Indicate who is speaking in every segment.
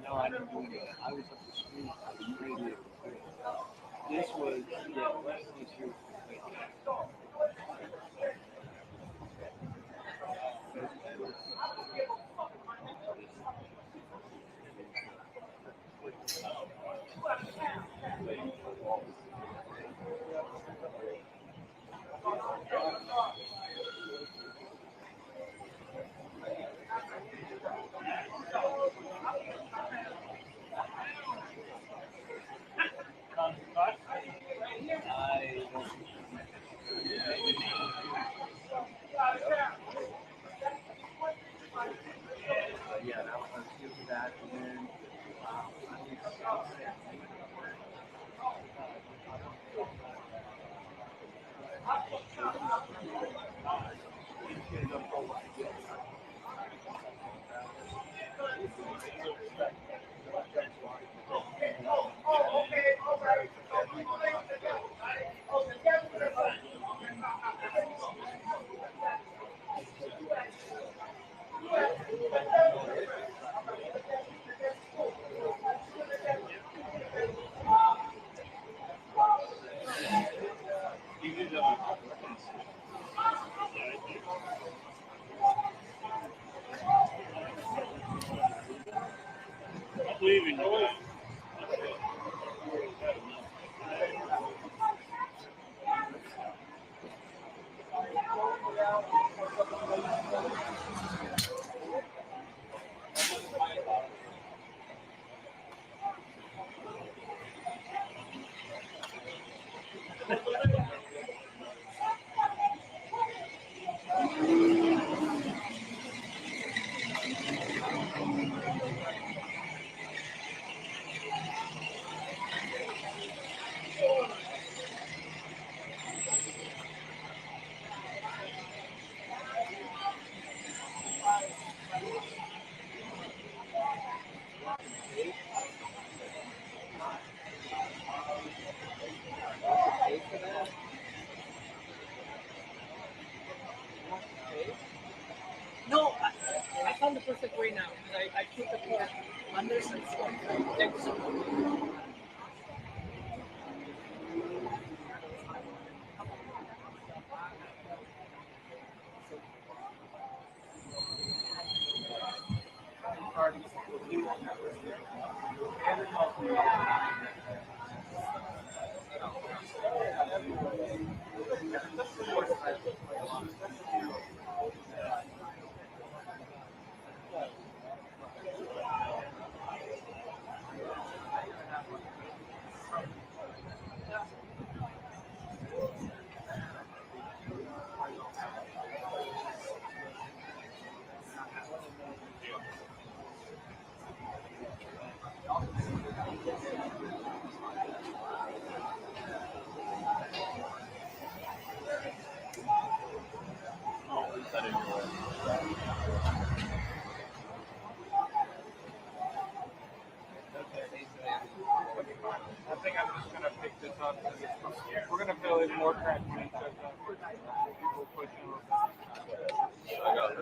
Speaker 1: No, I didn't do that. I was up the street. I was radio. This was, yeah, West Coast here. I don't. Yeah, that was here for that, and then
Speaker 2: I'm leaving you.
Speaker 3: No, I found the perfect way now because I put the pork under some salt. Thank you so much.
Speaker 4: I think I'm just gonna pick this up. We're gonna fill in more transmits as people push in.
Speaker 2: I got it.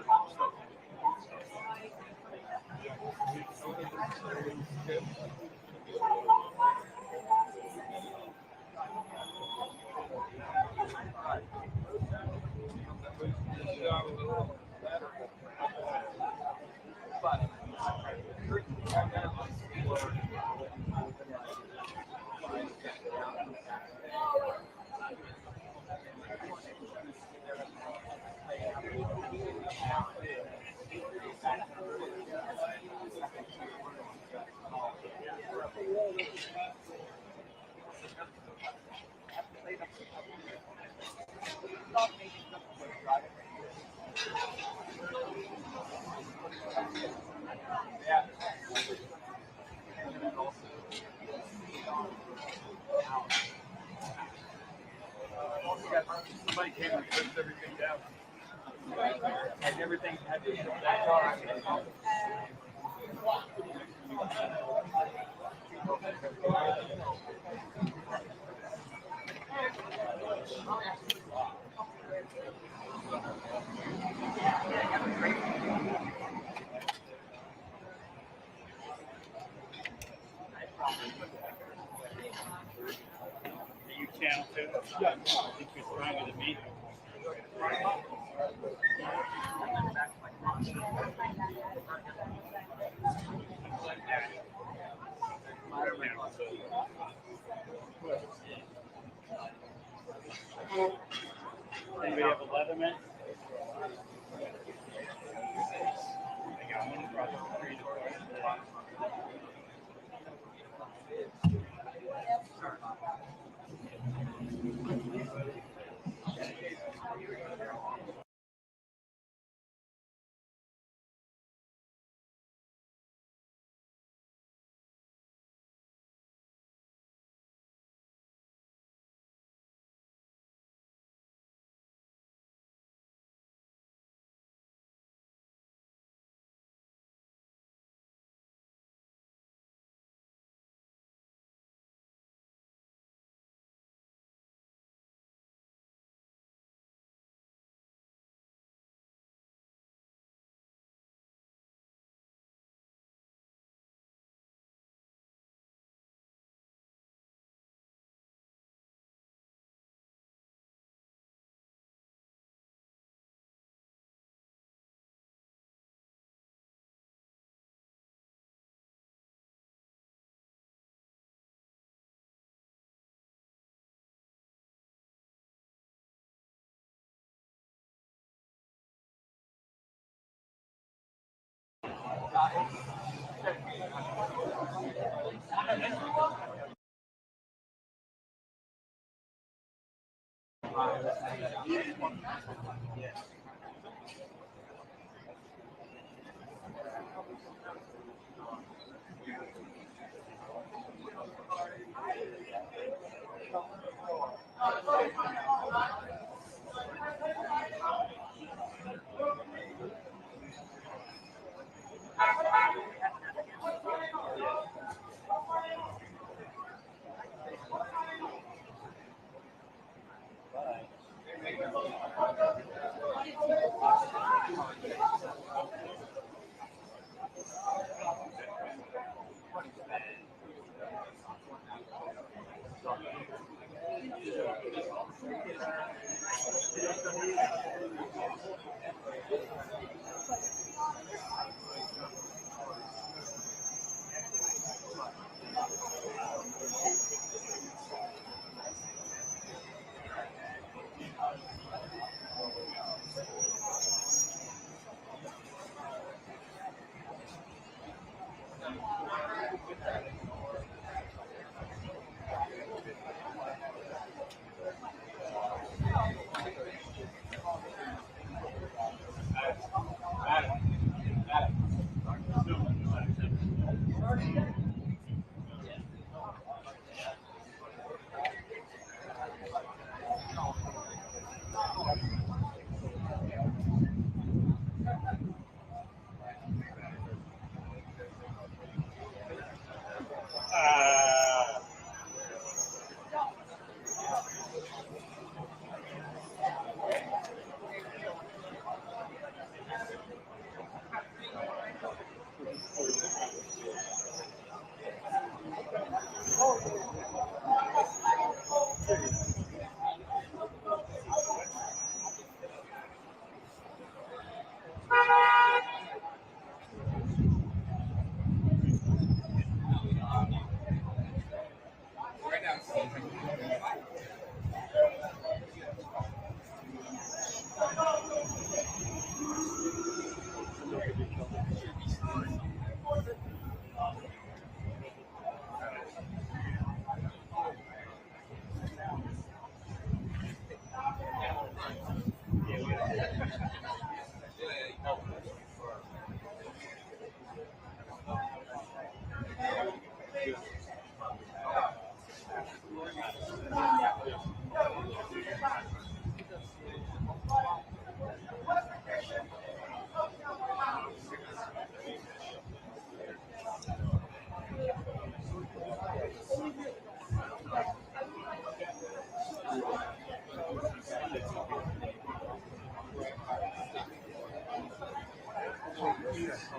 Speaker 4: Like everything had to be that's all I can do.
Speaker 2: Are you channel 2? Yeah. I think you're stronger than me. Anybody have a Leatherman? I got one across the street.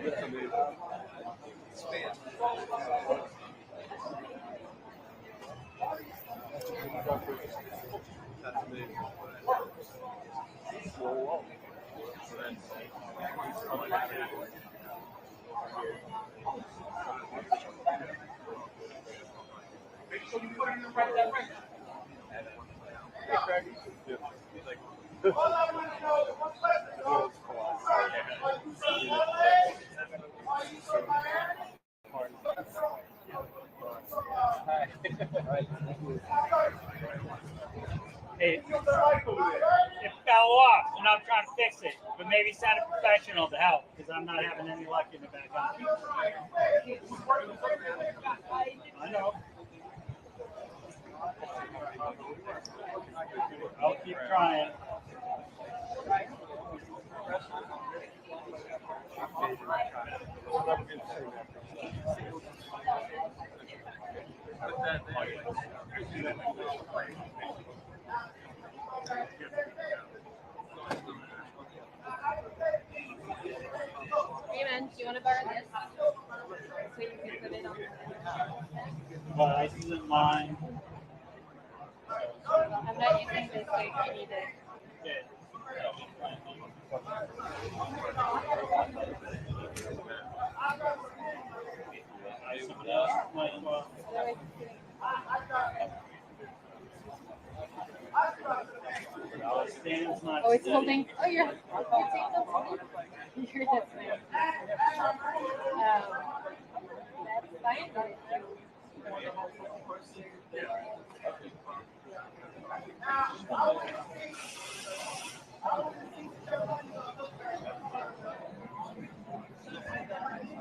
Speaker 2: Hey, it fell off, and I'm trying to fix it. But maybe sound a professional to help, because I'm not having any luck in the back on. I know. I'll keep trying.
Speaker 5: Raymond, do you want to borrow this? So you can put it on the
Speaker 2: Well, this isn't mine.
Speaker 5: I'm not using this, so if you need it.
Speaker 2: Someone else might as well.
Speaker 5: Otherwise, it's getting
Speaker 2: Stan's not
Speaker 5: oh, it's
Speaker 2: steady.
Speaker 5: holding. Oh, you're taking those. You're that's nice. That's fine. But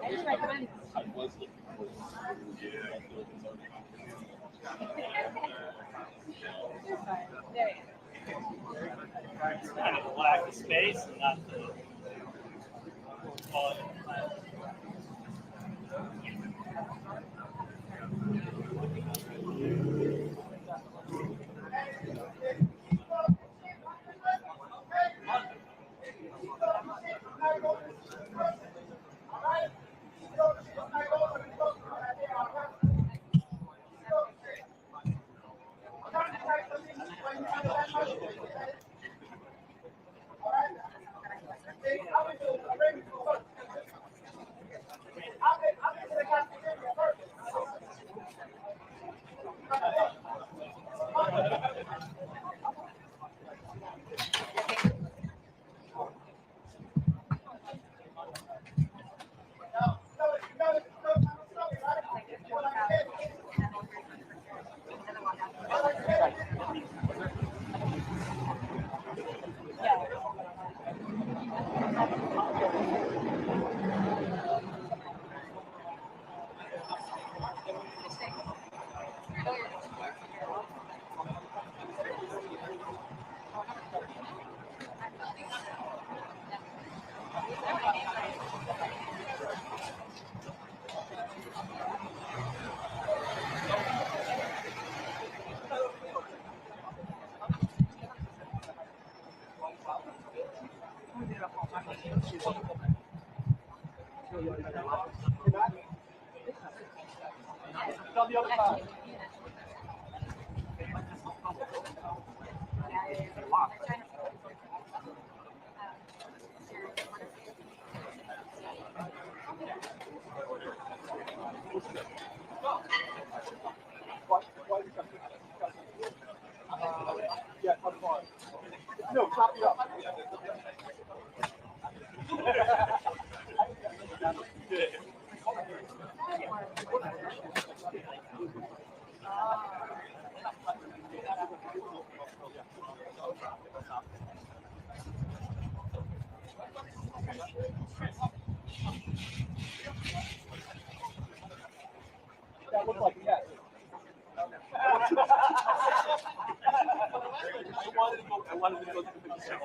Speaker 5: I just recommend. You're fine. There you go.
Speaker 2: It's kind of a lack of space and not the quality of the plant.
Speaker 4: No, copy up. That looked like yes. I wanted to go to the picture.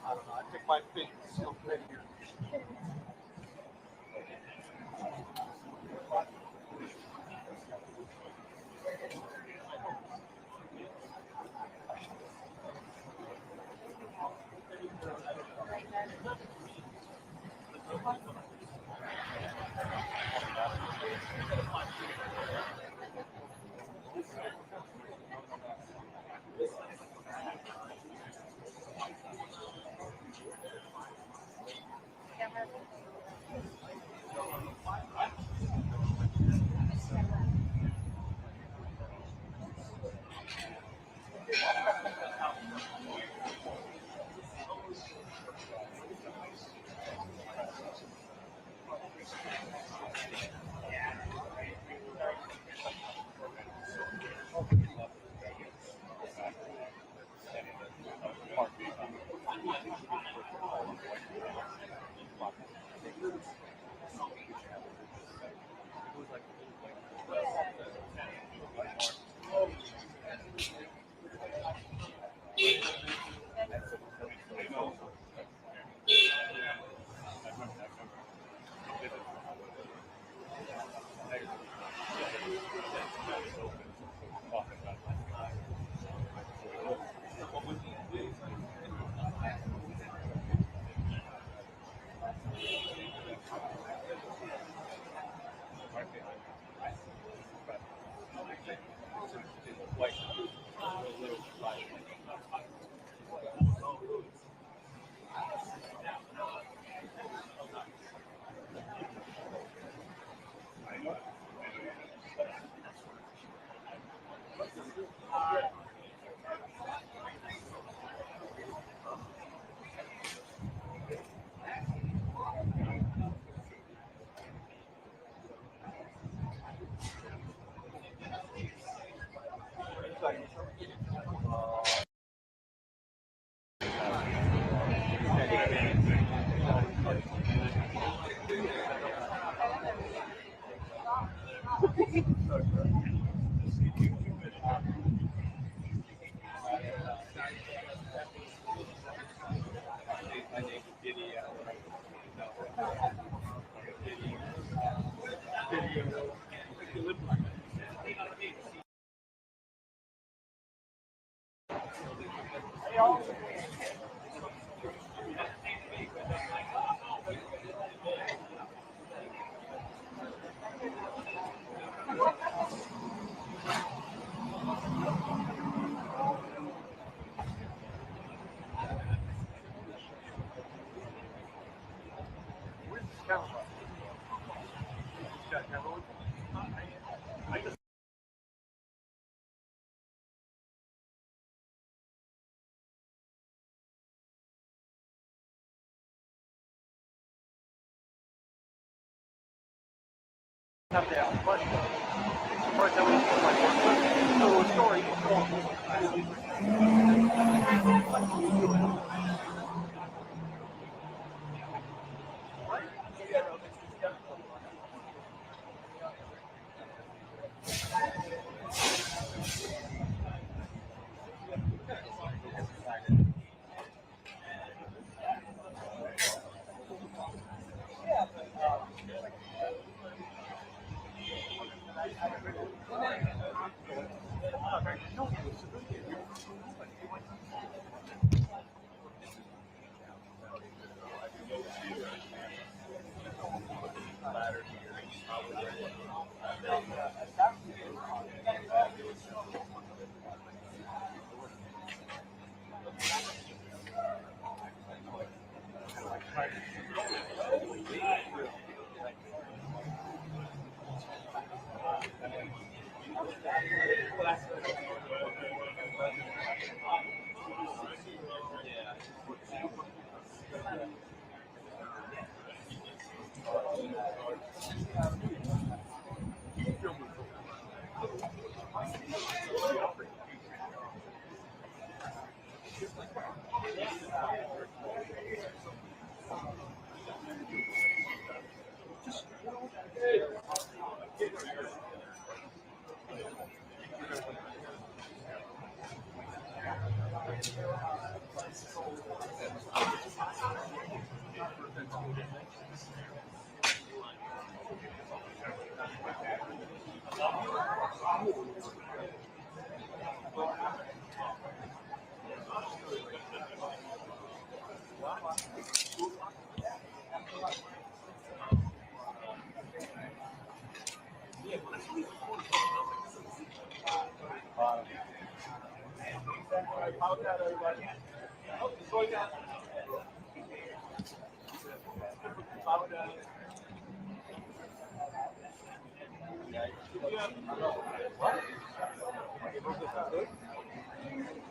Speaker 4: I don't know. I think my feet still fit here. Where's the camera? Got camera with you? I just have to ask questions. First, I was just like, so a story.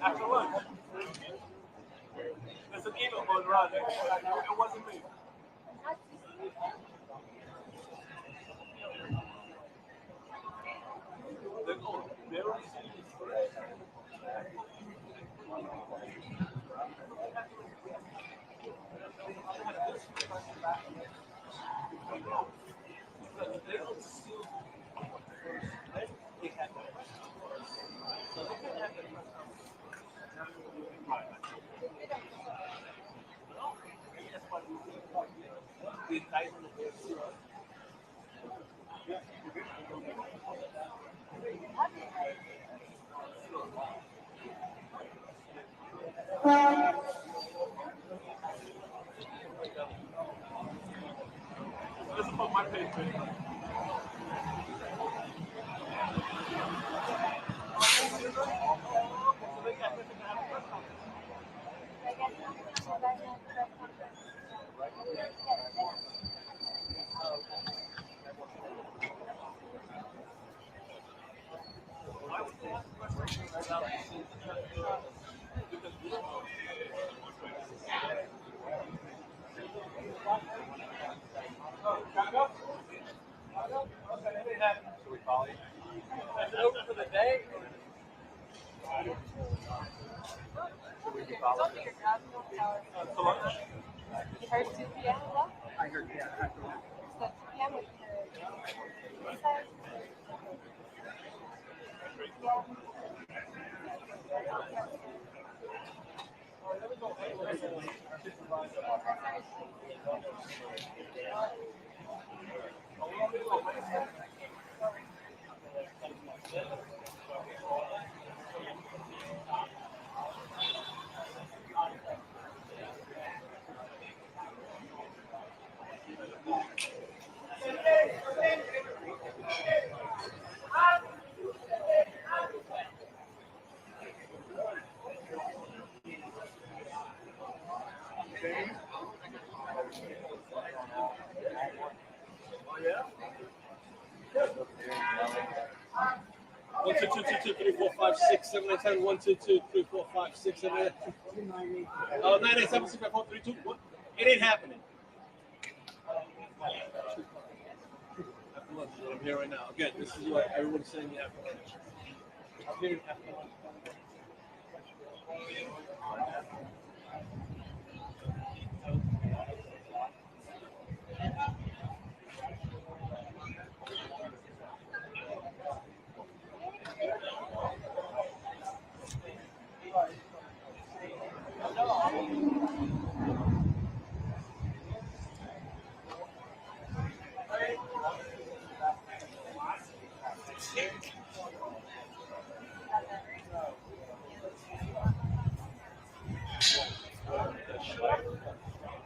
Speaker 4: After lunch, there's an email going around. It wasn't me. They were this is on my page. Should we call you? Is it open for the day? Should we be following? To lunch?
Speaker 5: You heard 2 p.m. left?
Speaker 1: I heard, yeah.
Speaker 5: So 2 p.m. we could.
Speaker 6: 1, 2, 2, 2, 2, 3, 4, 5, 6, 7, 8, 10. 1, 2, 2, 3, 4, 5, 6, 7, 8. Oh, 9, 8, 7, 6, 5, 4, 3, 2. What? It ain't happening. After lunch is what I'm here right now. Again, this is what everyone's saying after lunch. I'm here after lunch.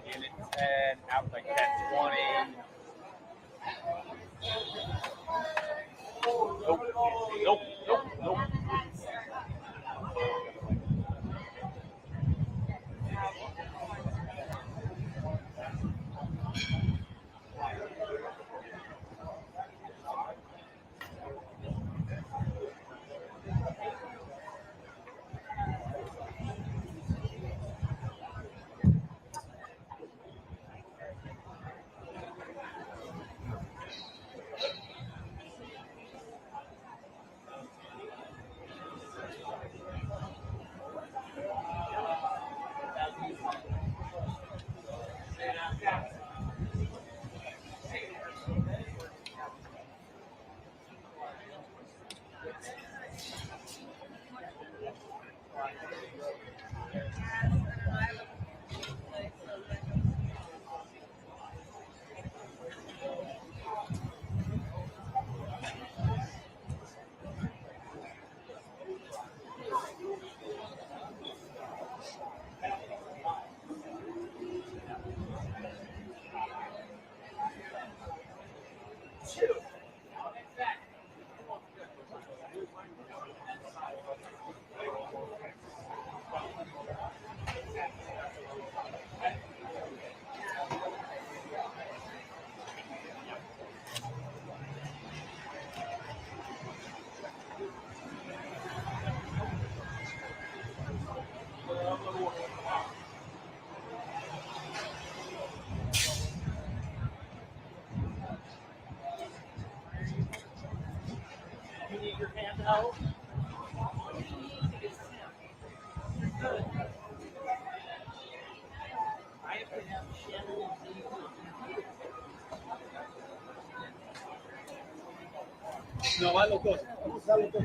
Speaker 4: In at 10, out like at 20. Nope.
Speaker 3: You need your hand out. I have to have Shannon and Dee.
Speaker 6: No, a los dos. Vamos a los dos.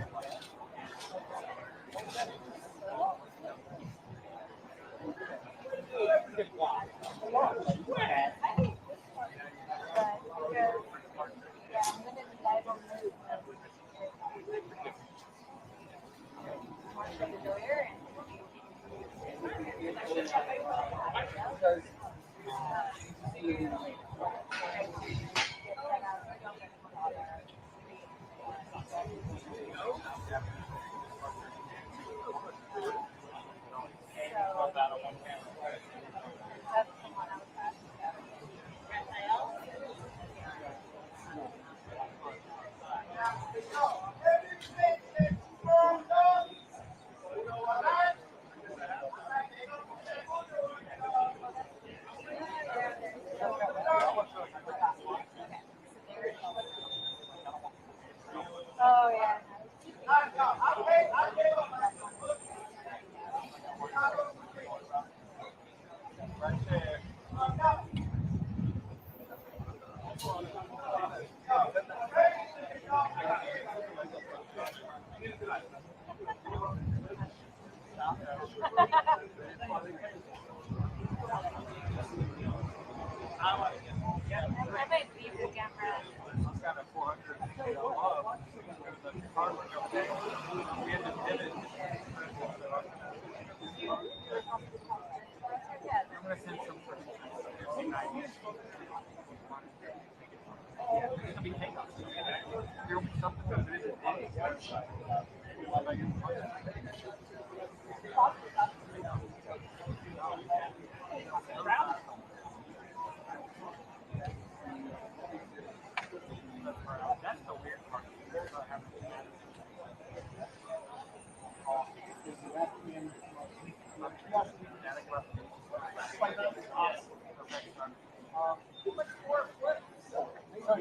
Speaker 1: All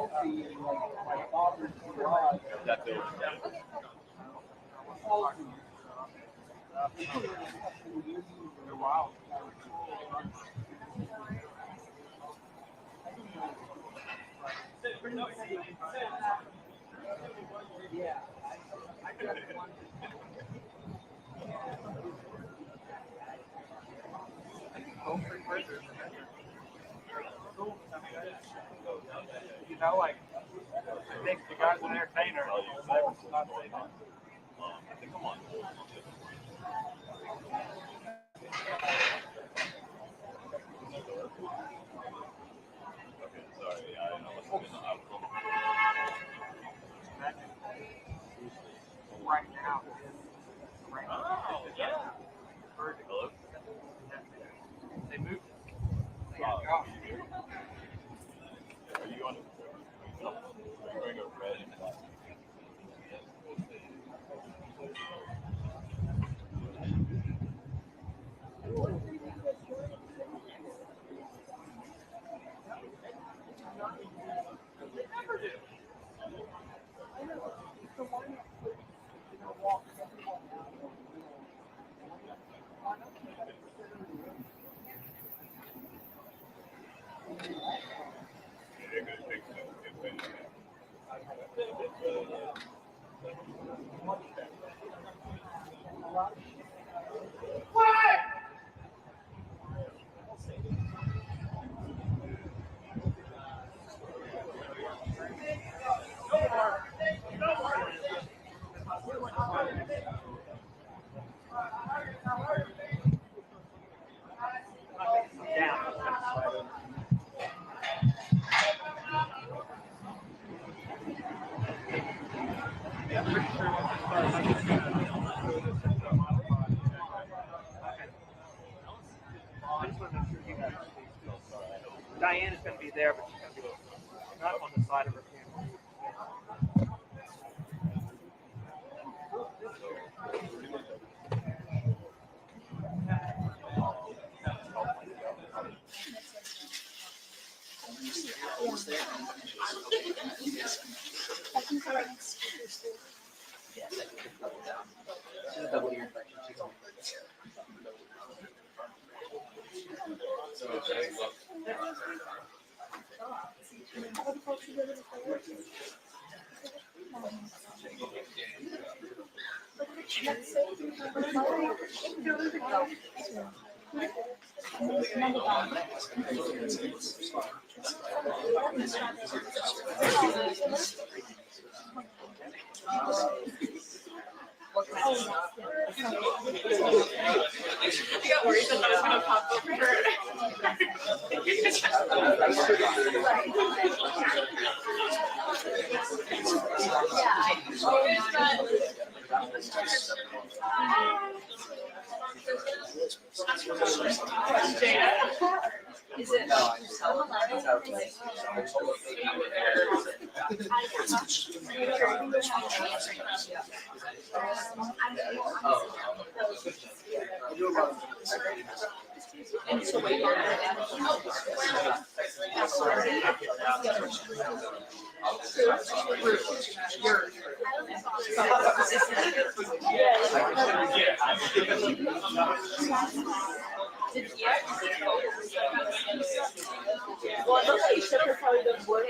Speaker 1: the like my father's garage.
Speaker 7: That building.
Speaker 4: Wow.
Speaker 1: Yeah.
Speaker 4: You know, like, I think the guy's an entertainer. Not say that.
Speaker 7: Come on. Okay, sorry. I must have been out.
Speaker 4: Right now.
Speaker 7: Oh, yeah. Hello?
Speaker 4: They moved.
Speaker 7: Are you on? Are you wearing a red and black?
Speaker 4: Diana's going to be there, but she's going to be not on the side of her camera.
Speaker 5: got worried that was going to pop over her. Is it? Well, it looks like you should have probably done wood.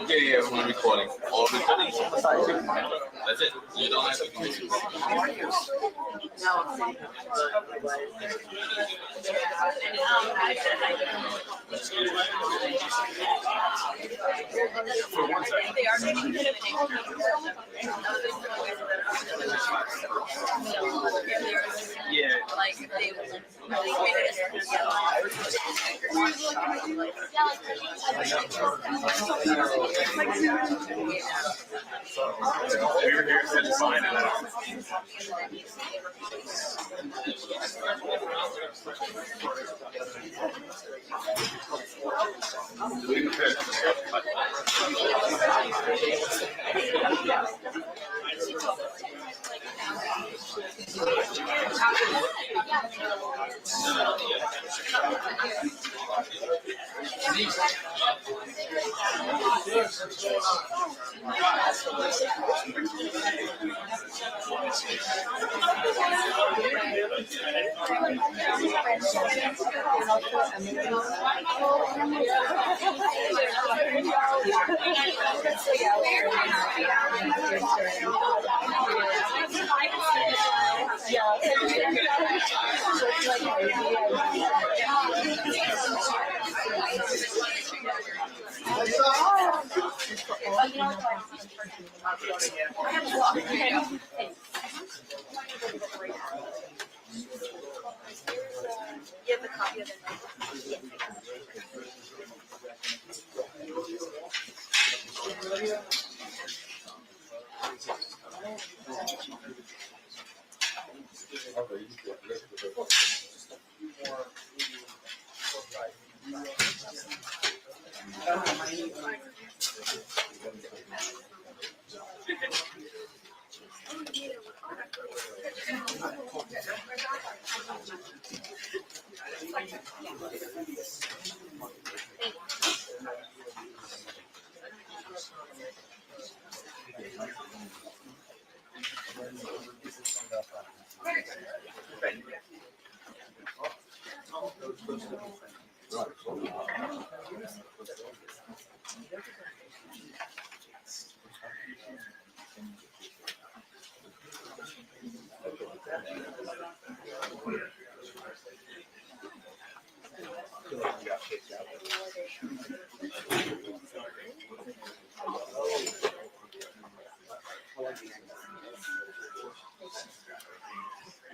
Speaker 7: Yeah, we're recording. All recording. That's it. You don't have to do it. For one second.
Speaker 5: They are making it
Speaker 7: Yeah.
Speaker 5: like
Speaker 7: We were here since fine.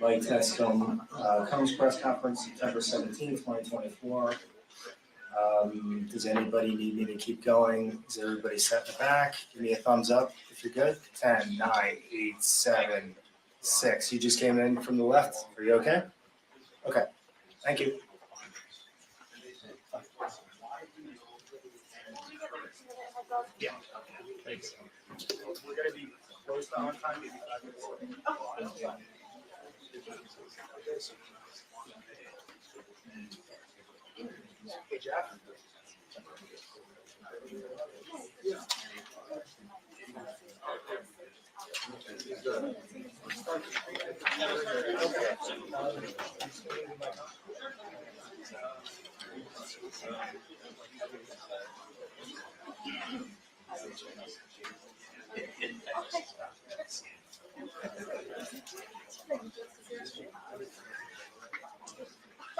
Speaker 8: Light test film, Combs press conference, September 17th, 2024. Does anybody need me to keep going? Is everybody set in the back? Give me a thumbs up if you're good. 10, 9, 8, 7, 6. You just came in from the left. Are you okay? Okay. Thank you. Yeah. Thanks. We're going to be close to on time. Maybe 5 minutes late. Hey, Jeff.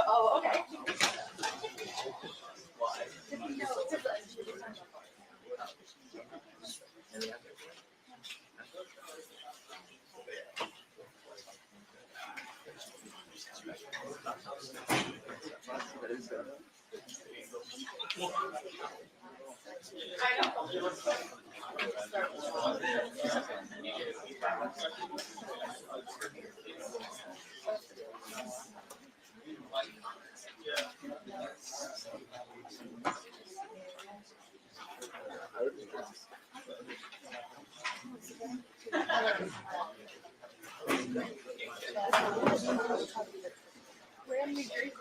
Speaker 5: Oh, okay. We're in New Jersey.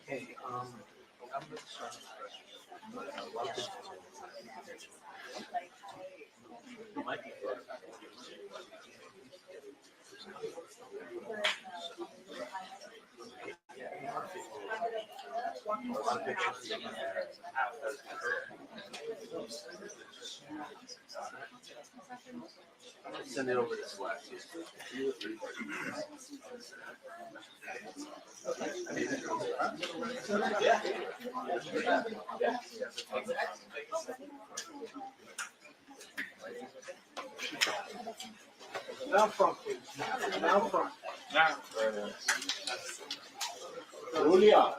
Speaker 1: Hey, I'm going to start. Send it over this way.
Speaker 4: Now front, please. Now front. Now. Julia.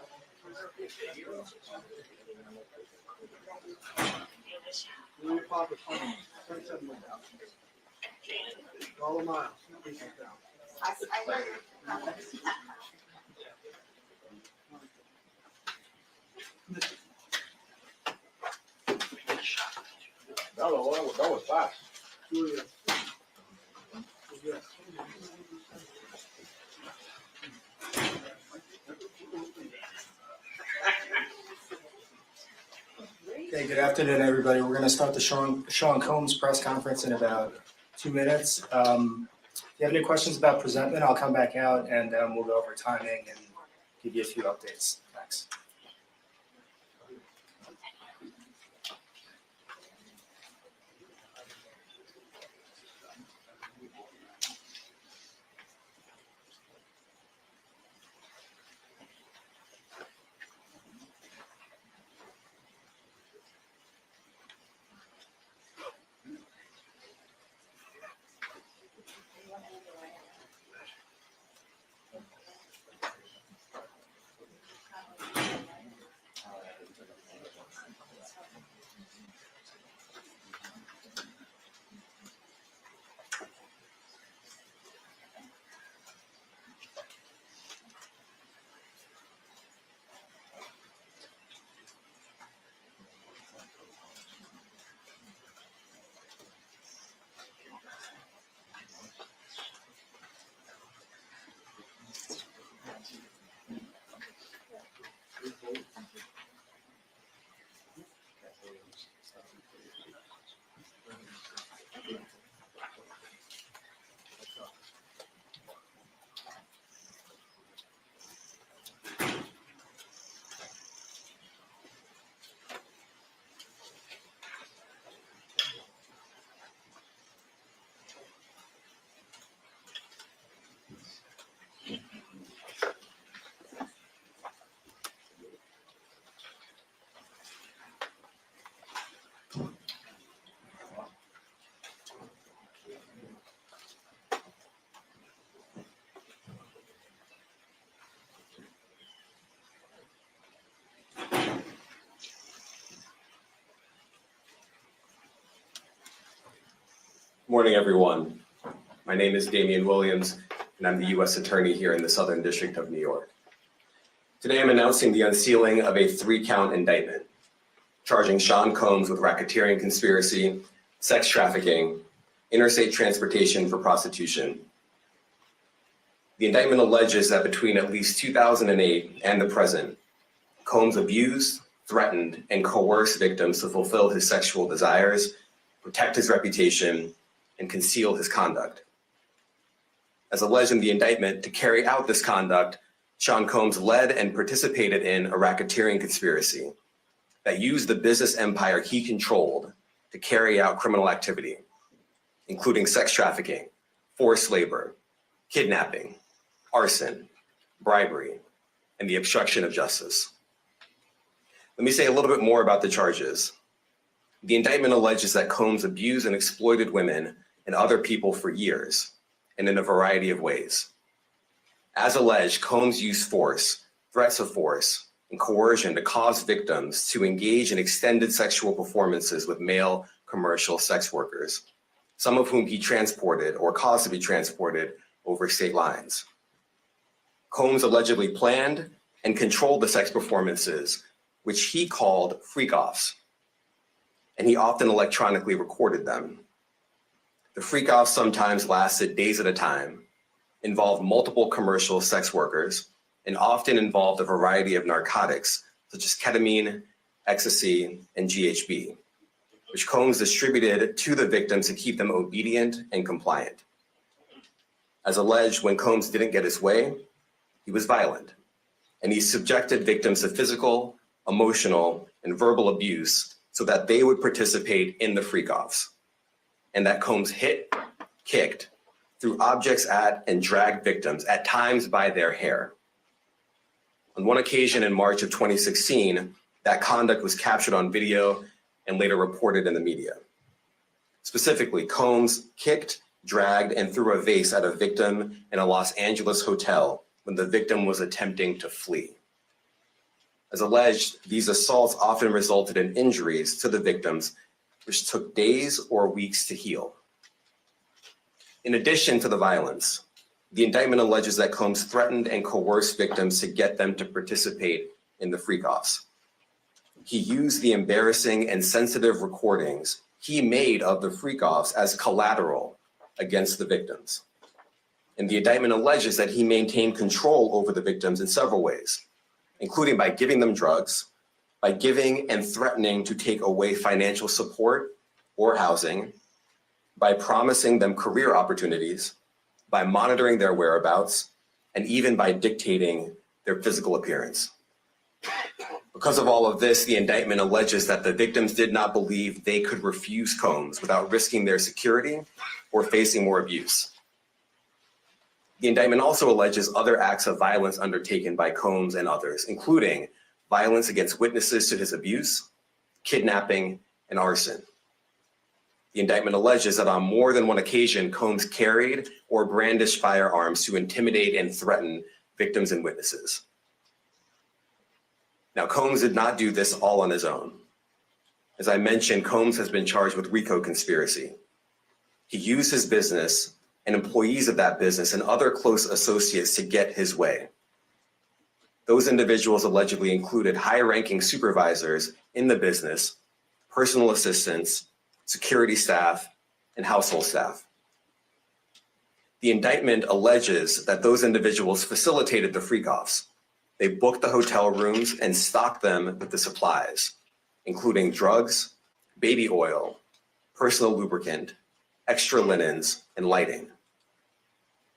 Speaker 4: Julia Papa, 27 down. All a mile. Down.
Speaker 6: That was fast.
Speaker 4: Julia. Yes.
Speaker 8: Okay, good afternoon, everybody. We're going to start the Sean Combs press conference in about 2 minutes. If you have any questions about presentment, I'll come back out and we'll go over timing and give you a few updates. Thanks.
Speaker 9: Morning, everyone. My name is Damian Williams, and I'm the U.S. Attorney here in the Southern District of New York. Today, I'm announcing the unsealing of a 3-count indictment, charging Sean Combs with racketeering conspiracy, sex trafficking, interstate transportation for prostitution. The indictment alleges that between at least 2008 and the present, Combs abused, threatened, and coerced victims to fulfill his sexual desires, protect his reputation, and conceal his conduct. As alleged in the indictment, to carry out this conduct, Sean Combs led and participated in a racketeering conspiracy that used the business empire he controlled to carry out criminal activity, including sex trafficking, forced labor, kidnapping, arson, bribery, and the obstruction of justice. Let me say a little bit more about the charges. The indictment alleges that Combs abused and exploited women and other people for years, and in a variety of ways. As alleged, Combs used force, threats of force, and coercion to cause victims to engage in extended sexual performances with male commercial sex workers, some of whom he transported or caused to be transported over state lines. Combs allegedly planned and controlled the sex performances, which he called freak-offs, and he often electronically recorded them. The freak-offs sometimes lasted days at a time, involved multiple commercial sex workers, and often involved a variety of narcotics, such as ketamine, ecstasy, and GHB, which Combs distributed to the victims to keep them obedient and compliant. As alleged, when Combs didn't get his way, he was violent, and he subjected victims to physical, emotional, and verbal abuse so that they would participate in the freak-offs, and that Combs hit, kicked, threw objects at, and dragged victims, at times by their hair. On one occasion in March of 2016, that conduct was captured on video and later reported in the media. Specifically, Combs kicked, dragged, and threw a vase at a victim in a Los Angeles hotel when the victim was attempting to flee. As alleged, these assaults often resulted in injuries to the victims, which took days or weeks to heal. In addition to the violence, the indictment alleges that Combs threatened and coerced victims to get them to participate in the freak-offs. He used the embarrassing and sensitive recordings he made of the freak-offs as collateral against the victims. And the indictment alleges that he maintained control over the victims in several ways, including by giving them drugs, by giving and threatening to take away financial support or housing, by promising them career opportunities, by monitoring their whereabouts, and even by dictating their physical appearance. Because of all of this, the indictment alleges that the victims did not believe they could refuse Combs without risking their security or facing more abuse. The indictment also alleges other acts of violence undertaken by Combs and others, including violence against witnesses to his abuse, kidnapping, and arson. The indictment alleges that on more than one occasion, Combs carried or brandished firearms to intimidate and threaten victims and witnesses. Now, Combs did not do this all on his own. As I mentioned, Combs has been charged with RICO conspiracy. He used his business and employees of that business and other close associates to get his way. Those individuals allegedly included high-ranking supervisors in the business, personal assistants, security staff, and household staff. The indictment alleges that those individuals facilitated the freak-offs. They booked the hotel rooms and stocked them with the supplies, including drugs, baby oil, personal lubricant, extra linens, and lighting.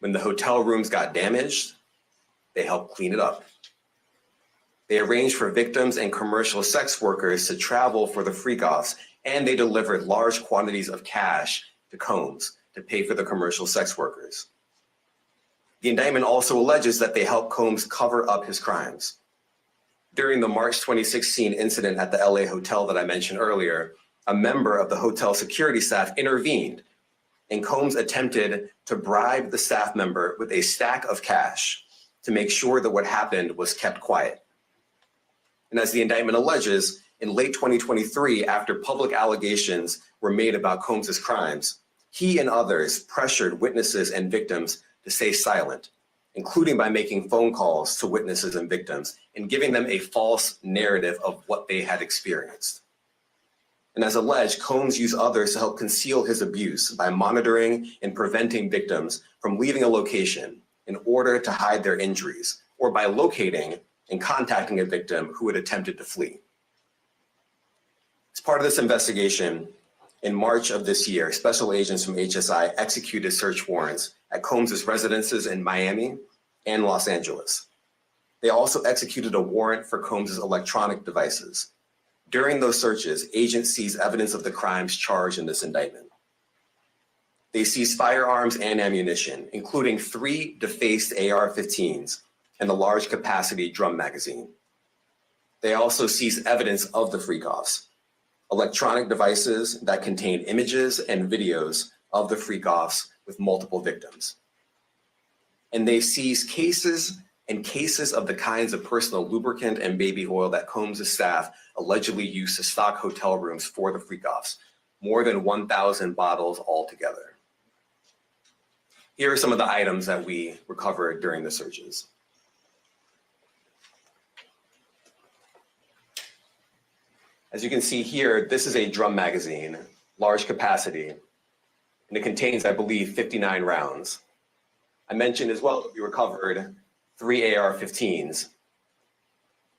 Speaker 9: When the hotel rooms got damaged, they helped clean it up. They arranged for victims and commercial sex workers to travel for the freak-offs, and they delivered large quantities of cash to Combs to pay for the commercial sex workers. The indictment also alleges that they helped Combs cover up his crimes. During the March 2016 incident at the LA hotel that I mentioned earlier, a member of the hotel security staff intervened, and Combs attempted to bribe the staff member with a stack of cash to make sure that what happened was kept quiet. And as the indictment alleges, in late 2023, after public allegations were made about Combs's crimes, he and others pressured witnesses and victims to stay silent, including by making phone calls to witnesses and victims and giving them a false narrative of what they had experienced. And as alleged, Combs used others to help conceal his abuse by monitoring and preventing victims from leaving a location in order to hide their injuries, or by locating and contacting a victim who had attempted to flee. As part of this investigation, in March of this year, special agents from HSI executed search warrants at Combs's residences in Miami and Los Angeles. They also executed a warrant for Combs's electronic devices. During those searches, agents seized evidence of the crimes charged in this indictment. They seized firearms and ammunition, including 3 defaced AR-15s and a large capacity drum magazine. They also seized evidence of the freak-offs, electronic devices that contained images and videos of the freak-offs with multiple victims. And they seized cases and cases of the kinds of personal lubricant and baby oil that Combs' staff allegedly used to stock hotel rooms for the freak-offs, more than 1,000 bottles altogether. Here are some of the items that we recovered during the searches. As you can see here, this is a drum magazine, large capacity, and it contains, I believe, 59 rounds. I mentioned as well that we recovered 3 AR-15s.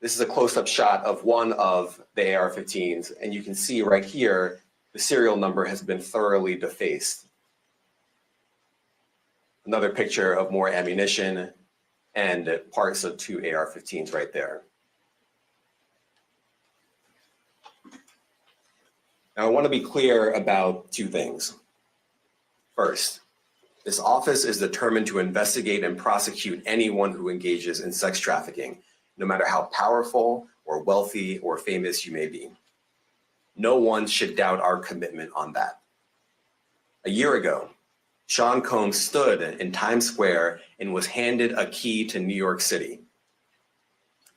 Speaker 9: This is a close-up shot of one of the AR-15s, and you can see right here, the serial number has been thoroughly defaced. Another picture of more ammunition and parts of 2 AR-15s right there. Now, I want to be clear about 2 things. First, This office is determined to investigate and prosecute anyone who engages in sex trafficking, no matter how powerful or wealthy or famous you may be. No one should doubt our commitment on that. A year ago, Sean Combs stood in Times Square and was handed a key to New York City.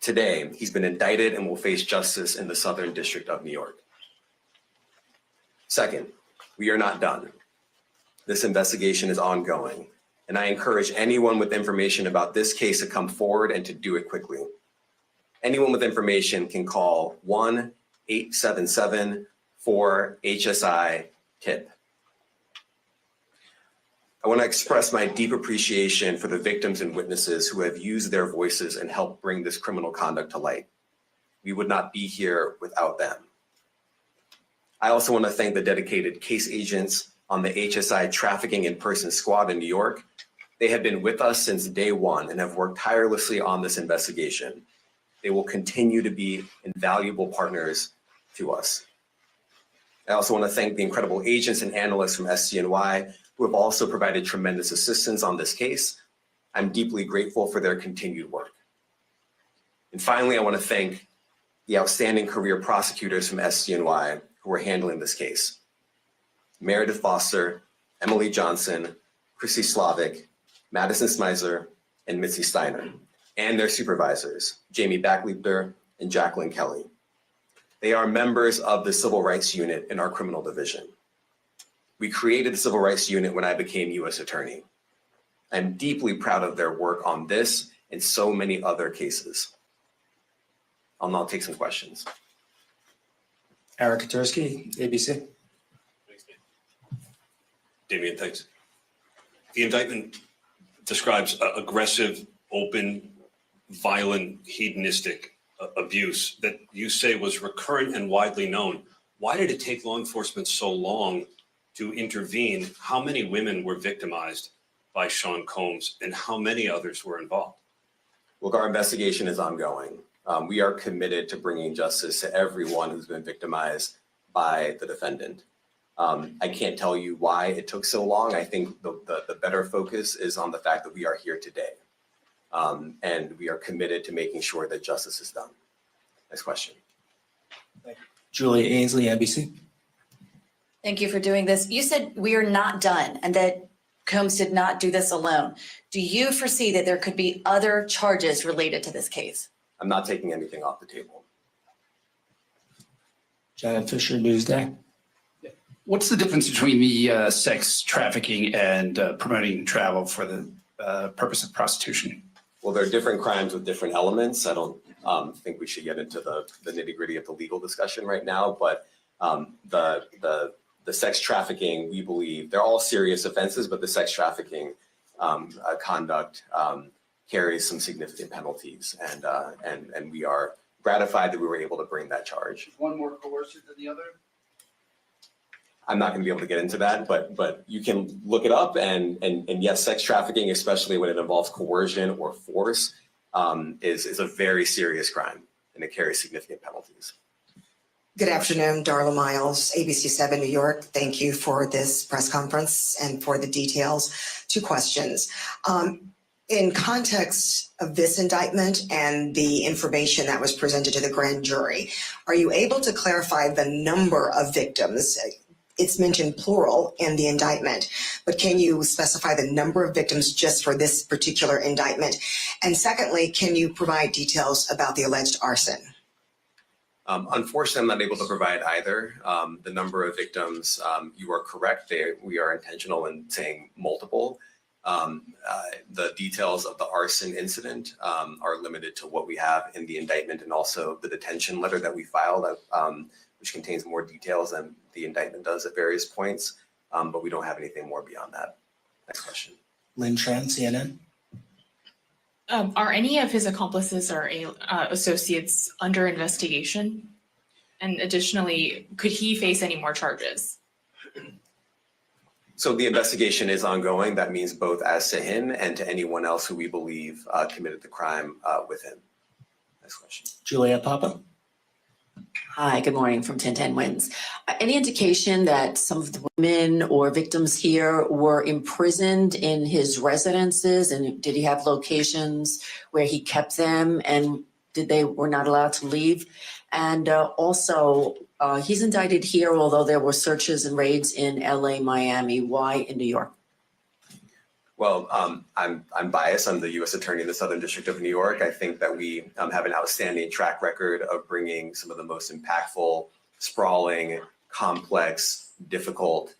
Speaker 9: Today, he's been indicted and will face justice in the Southern District of New York. Second, we are not done. This investigation is ongoing, and I encourage anyone with information about this case to come forward and to do it quickly. Anyone with information can call 1-877-4-HSI-TIP. I want to express my deep appreciation for the victims and witnesses who have used their voices and helped bring this criminal conduct to light. We would not be here without them. I also want to thank the dedicated case agents on the HSI Trafficking in Person Squad in New York. They have been with us since day one and have worked tirelessly on this investigation. They will continue to be invaluable partners to us. I also want to thank the incredible agents and analysts from SCNY who have also provided tremendous assistance on this case. I'm deeply grateful for their continued work. And finally, I want to thank the outstanding career prosecutors from SCNY who are handling this case. Meredith Foster, Emily Johnson, Chrissy Slavic, Madison Smizer, and Mitzi Steiner, and their supervisors, Jamie Backleiter and Jacqueline Kelly. They are members of the Civil Rights Unit in our criminal division. We created the Civil Rights Unit when I became U.S. Attorney. I'm deeply proud of their work on this and so many other cases. I'll now take some questions.
Speaker 8: Eric Katursky, ABC.
Speaker 6: Damian, thanks. The indictment describes aggressive, open, violent, hedonistic abuse that you say was recurrent and widely known. Why did it take law enforcement so long to intervene? How many women were victimized by Sean Combs and how many others were involved?
Speaker 9: Look, our investigation is ongoing. We are committed to bringing justice to everyone who's been victimized by the defendant. I can't tell you why it took so long. I think the better focus is on the fact that we are here today. And we are committed to making sure that justice is done. Next question.
Speaker 8: Thank you. Julia Ainsley, NBC.
Speaker 10: Thank you for doing this. You said we are not done and that Combs did not do this alone. Do you foresee that there could be other charges related to this case?
Speaker 9: I'm not taking anything off the table.
Speaker 8: Janet Fisher, Newsday.
Speaker 11: What's the difference between the sex trafficking and promoting travel for the purpose of prostitution?
Speaker 9: Well, there are different crimes with different elements. I don't think we should get into the nitty-gritty of the legal discussion right now, but the sex trafficking, we believe, they're all serious offenses, but the sex trafficking conduct carries some significant penalties, and we are gratified that we were able to bring that charge.
Speaker 12: Is one more coercive than the other?
Speaker 9: I'm not going to be able to get into that, but you can look it up, and yes, sex trafficking, especially when it involves coercion or force, is a very serious crime, and it carries significant penalties.
Speaker 13: Good afternoon, Darla Miles, ABC 7 New York. Thank you for this press conference and for the details. 2 questions. In context of this indictment and the information that was presented to the grand jury, are you able to clarify the number of victims? It's mentioned plural in the indictment, but can you specify the number of victims just for this particular indictment? And secondly, can you provide details about the alleged arson?
Speaker 9: Unfortunately, I'm not able to provide either. The number of victims, you are correct. We are intentional in saying multiple. The details of the arson incident are limited to what we have in the indictment and also the detention letter that we filed, which contains more details than the indictment does at various points, but we don't have anything more beyond that. Next question.
Speaker 8: Lynn Tran, CNN.
Speaker 14: Are any of his accomplices or associates under investigation? And additionally, could he face any more charges?
Speaker 9: So the investigation is ongoing. That means both as to him and to anyone else who we believe committed the crime with him. Next question.
Speaker 8: Juliet Papa.
Speaker 12: Hi, good morning from 1010 Wins. Any indication that some of the women or victims here were imprisoned in his residences? And did he have locations where he kept them and were not allowed to leave? And also, he's indicted here, although there were searches and raids in LA, Miami. Why in New York?
Speaker 9: Well, I'm biased. I'm the U.S. Attorney in the Southern District of New York. I think that we have an outstanding track record of bringing some of the most impactful, sprawling, complex, difficult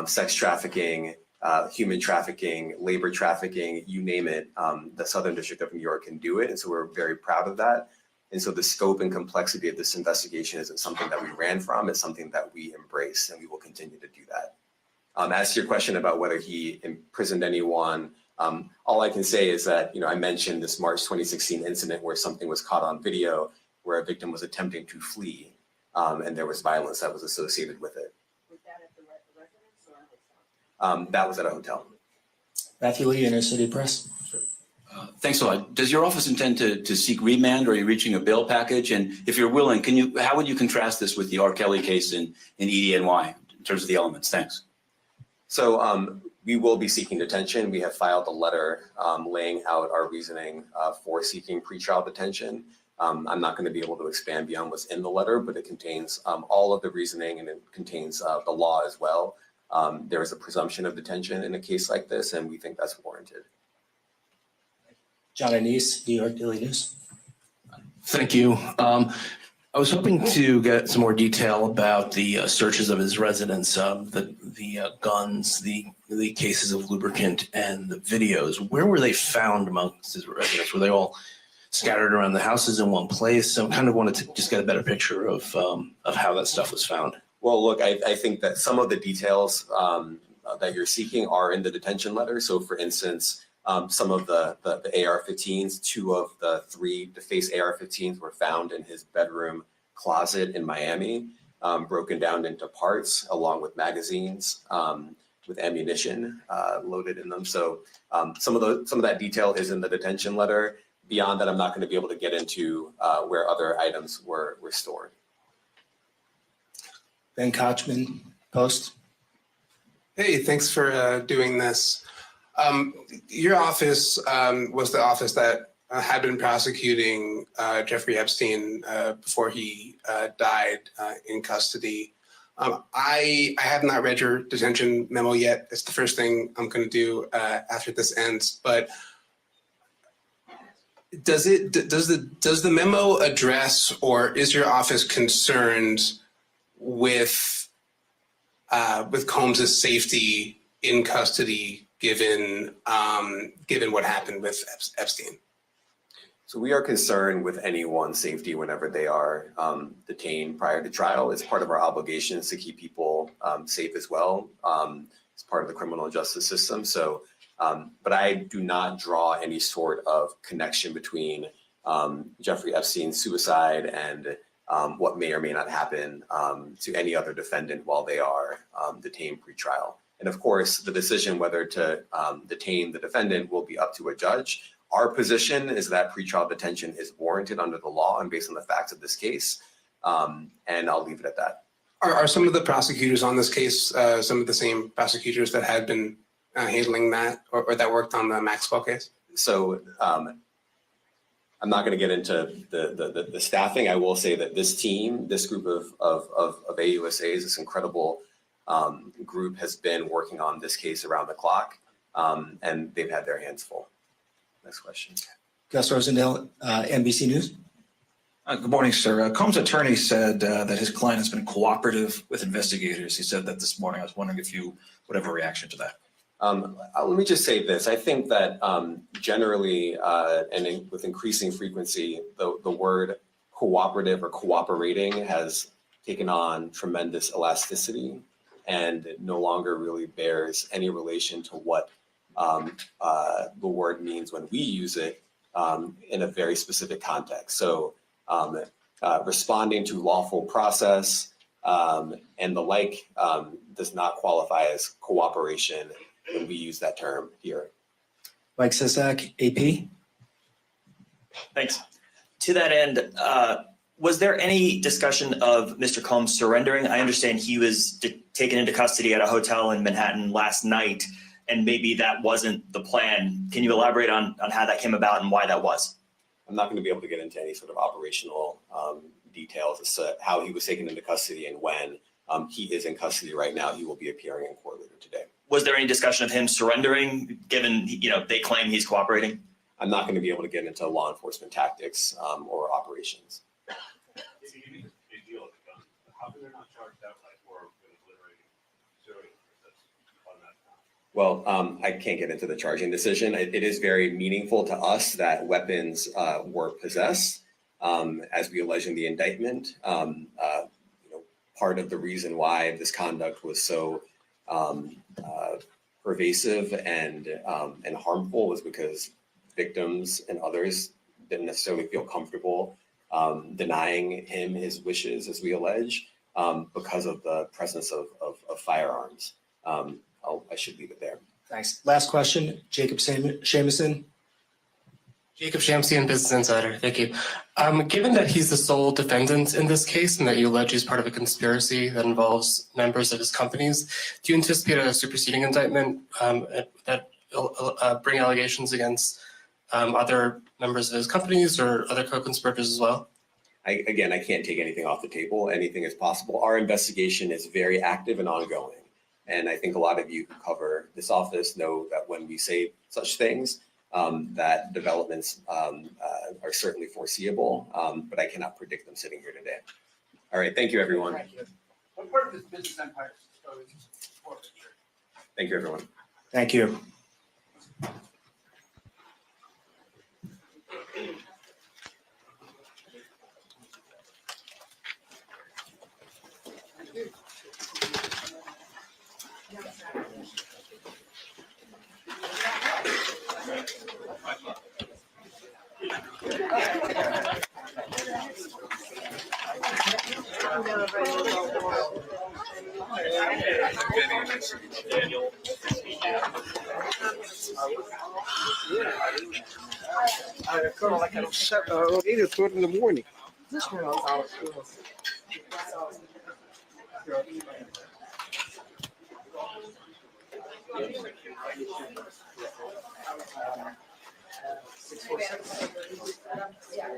Speaker 9: sex trafficking, human trafficking, labor trafficking, you name it. The Southern District of New York can do it, and so we're very proud of that. And so the scope and complexity of this investigation isn't something that we ran from. It's something that we embrace, and we will continue to do that. As to your question about whether he imprisoned anyone, all I can say is that, I mentioned this March 2016 incident where something was caught on video where a victim was attempting to flee, and there was violence that was associated with it.
Speaker 12: Was that at the residence or a hotel?
Speaker 9: That was at a hotel.
Speaker 8: Matthew Lee, Inner City Press.
Speaker 15: Thanks a lot. Does your office intend to seek remand, or are you reaching a bail package? And if you're willing, how would you contrast this with the R. Kelly case in EDNY in terms of the elements? Thanks.
Speaker 9: So we will be seeking detention. We have filed a letter laying out our reasoning for seeking pretrial detention. I'm not going to be able to expand beyond what's in the letter, but it contains all of the reasoning, and it contains the law as well. There is a presumption of detention in a case like this, and we think that's warranted.
Speaker 8: John Anise, New York Daily News.
Speaker 16: Thank you. I was hoping to get some more detail about the searches of his residence, the guns, the cases of lubricant, and the videos. Where were they found amongst his residence? Were they all scattered around the houses in one place? So I kind of wanted to just get a better picture of how that stuff was found.
Speaker 9: Well, look, I think that some of the details that you're seeking are in the detention letter. So, for instance, some of the AR-15s, 2 of the 3 DeFace AR-15s were found in his bedroom closet in Miami, broken down into parts along with magazines with ammunition loaded in them. So some of that detail is in the detention letter. Beyond that, I'm not going to be able to get into where other items were stored.
Speaker 8: Ben Kochman, Post.
Speaker 17: Hey, thanks for doing this. Your office was the office that had been prosecuting Jeffrey Epstein before he died in custody. I have not read your detention memo yet. It's the first thing I'm going to do after this ends. But does the memo address, or is your office concerned with Combs's safety in custody, given what happened with Epstein?
Speaker 9: So we are concerned with anyone's safety whenever they are detained prior to trial. It's part of our obligations to keep people safe as well. It's part of the criminal justice system. So, but I do not draw any sort of connection between Jeffrey Epstein's suicide and what may or may not happen to any other defendant while they are detained pre-trial. And of course, the decision whether to detain the defendant will be up to a judge. Our position is that pretrial detention is warranted under the law and based on the facts of this case. And I'll leave it at that.
Speaker 17: Are some of the prosecutors on this case some of the same prosecutors that had been handling that or that worked on the Maxwell case?
Speaker 9: So I'm not going to get into the staffing. I will say that this team, this group of AUSAs, this incredible group has been working on this case around the clock, and they've had their hands full. Next question.
Speaker 8: Gus Rosendale, NBC News.
Speaker 18: Good morning, sir. Combs' attorney said that his client has been cooperative with investigators. He said that this morning. I was wondering if you would have a reaction to that.
Speaker 9: Let me just say this. I think that generally and with increasing frequency, the word cooperative or cooperating has taken on tremendous elasticity and it no longer really bears any relation to what the word means when we use it in a very specific context. So responding to lawful process and the like does not qualify as cooperation when we use that term here.
Speaker 8: Mike Sisak, AP.
Speaker 19: Thanks. To that end, Was there any discussion of Mr. Combs surrendering? I understand he was taken into custody at a hotel in Manhattan last night, and maybe that wasn't the plan. Can you elaborate on how that came about and why that was?
Speaker 9: I'm not going to be able to get into any sort of operational details as to how he was taken into custody and when. He is in custody right now. He will be appearing in court later today.
Speaker 19: Was there any discussion of him surrendering, given they claim he's cooperating?
Speaker 9: I'm not going to be able to get into law enforcement tactics or operations. Well, I can't get into the charging decision. It is very meaningful to us that weapons were possessed, as we allege in the indictment. Part of the reason why this conduct was so pervasive and harmful was because victims and others didn't necessarily feel comfortable denying him his wishes, as we allege, because of the presence of firearms. I should leave it there.
Speaker 20: Thanks. Last question, Jacob Shamison. Jacob Shamsian, Business Insider. Thank you. Given that he's the sole defendant in this case and that you allege he's part of a conspiracy that involves members of his companies, do you anticipate a superseding indictment that bring allegations against other members of his companies or other co-conspirators as well?
Speaker 9: I can't take anything off the table. Anything is possible. Our investigation is very active and ongoing. And I think a lot of you who cover this office know that when we say such things, that developments are certainly foreseeable, but I cannot predict them sitting here today. All right, thank you, everyone.
Speaker 11: Thank you. What part of this business empire is forfeiture?
Speaker 9: Thank you, everyone.
Speaker 20: Thank you.
Speaker 21: I feel like I'm 8 or 12 in the morning. This one was out.
Speaker 10: Yeah.